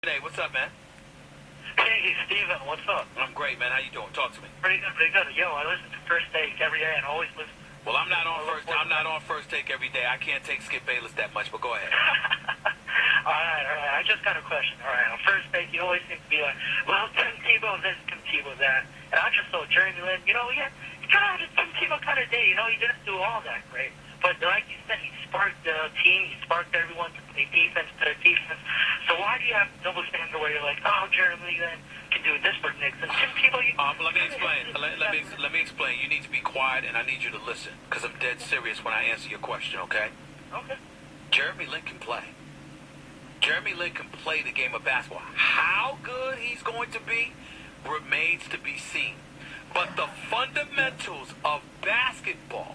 Hey, what's up, man? Hey, Steven, what's up? I'm great, man. How you doing? Talk to me. Pretty good, pretty good. Yo, I listen to First Take every day and always listen. Well, I'm not on first take every day. I can't take Skip Bayless that much, but go ahead. all right. I just got a question. All right, on First Take, you always seem to be like, well, Tim Tebow this, Tim Tebow that. And I just saw Jeremy Lin, he kind of had a Tim Tebow kind of day. He didn't do all that great. But like you said, he sparked the team. He sparked everyone to play defense, to their defense. So why do you have double standard where you're like, oh, Jeremy Lin can do this for Knicks, and Tim Tebow? Let me explain. Let me explain. You need to be quiet, and I need you to listen, because I'm dead serious when I answer your question. Okay? Okay. Jeremy Lin can play. Jeremy Lin can play the game of basketball. How good he's going to be remains to be seen. But the fundamentals of basketball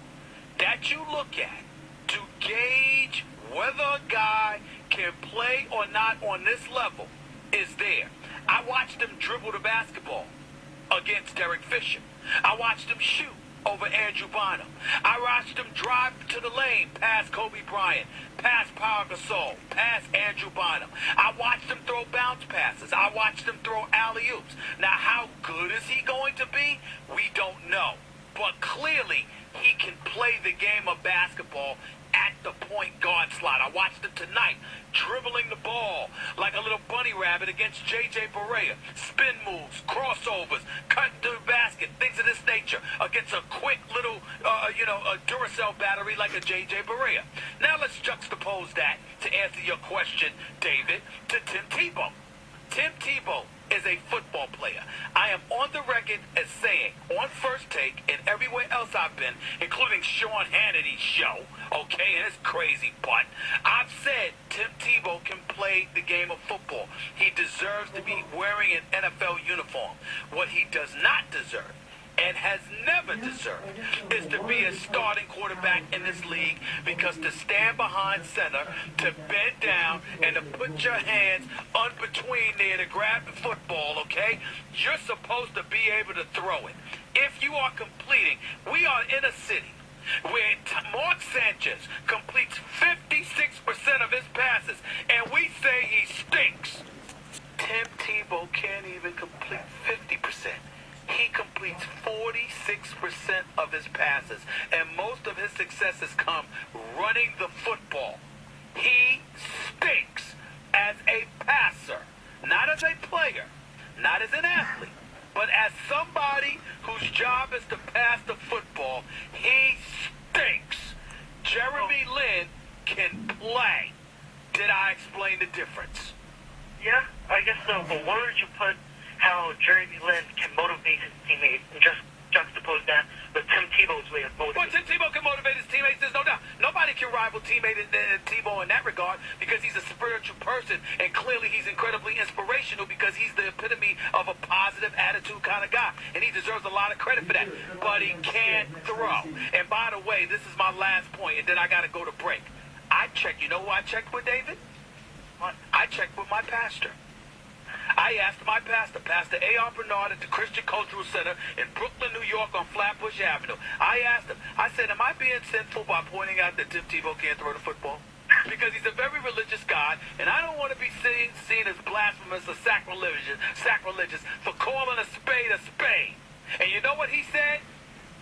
that you look at to gauge whether a guy can play or not on this level is there. I watched him dribble the basketball against Derek Fisher. I watched him shoot over Andrew Bynum. I watched him drive to the lane past Kobe Bryant, past Pau Gasol, past Andrew Bynum. I watched him throw bounce passes. I watched him throw alley-oops. Now, how good is he going to be? We don't know. But clearly, he can play the game of basketball at the point guard slot. I watched him tonight dribbling the ball like a little bunny rabbit against J.J. Barea. Spin moves, crossovers, cutting through the basket, things of this nature against a quick little, a Duracell battery like a J.J. Barea. Now let's juxtapose that to answer your question, David, to Tim Tebow. Tim Tebow is a football player. I am on the record as saying, on First Take and everywhere else I've been, including Sean Hannity's show, okay, and his crazy butt, I've said Tim Tebow can play the game of football. He deserves to be wearing an NFL uniform. What he does not deserve, and has never deserved, is to be a starting quarterback in this league, because to stand behind center, to bend down, and to put your hands on between there to grab the football, okay, you're supposed to be able to throw it. If you are completing, we are in a city where Mark Sanchez completes 56% of his passes, and we say he stinks. Tim Tebow can't even complete 50%. He completes 46% of his passes, and most of his successes come running the football. He stinks as a passer, not as a player, not as an athlete, but as somebody whose job is to pass the football. He stinks. Jeremy Lin can play. Did I explain the difference? Yeah, I guess so. But where would you put how Jeremy Lin can motivate his teammates, and just juxtapose that with Tim Tebow's way of motivating? Well, Tim Tebow can motivate his teammates, there's no doubt. Nobody can rival teammate Tebow in that regard, because he's a spiritual person, and clearly he's incredibly inspirational, because he's the epitome of a positive attitude kind of guy, and he deserves a lot of credit for that. But he can't throw. And by the way, this is my last point, and then I got to go to break. I checked. You know who I checked with, David? What? I checked with my pastor. I asked my pastor, Pastor A.R. Bernard at the Christian Cultural Center in Brooklyn, New York on Flatbush Avenue. I asked him, I said, am I being sinful by pointing out that Tim Tebow can't throw the football? Because he's a very religious guy, and I don't want to be seen as blasphemous or sacrilegious for calling a spade a spade. And you know what he said?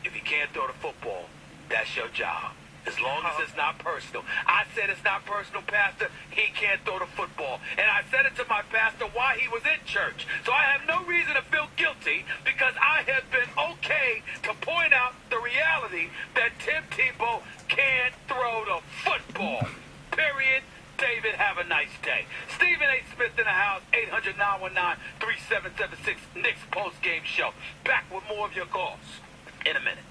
If he can't throw the football, that's your job. As long as it's not personal. I said it's not personal, Pastor. He can't throw the football. And I said it to my pastor while he was in church. So I have no reason to feel guilty, because I have been okay to point out the reality that Tim Tebow can't throw the football. Period. David, have a nice day. Stephen A. Smith in the house, 800-919-3776, Knicks post-game show. Back with more of your calls in a minute.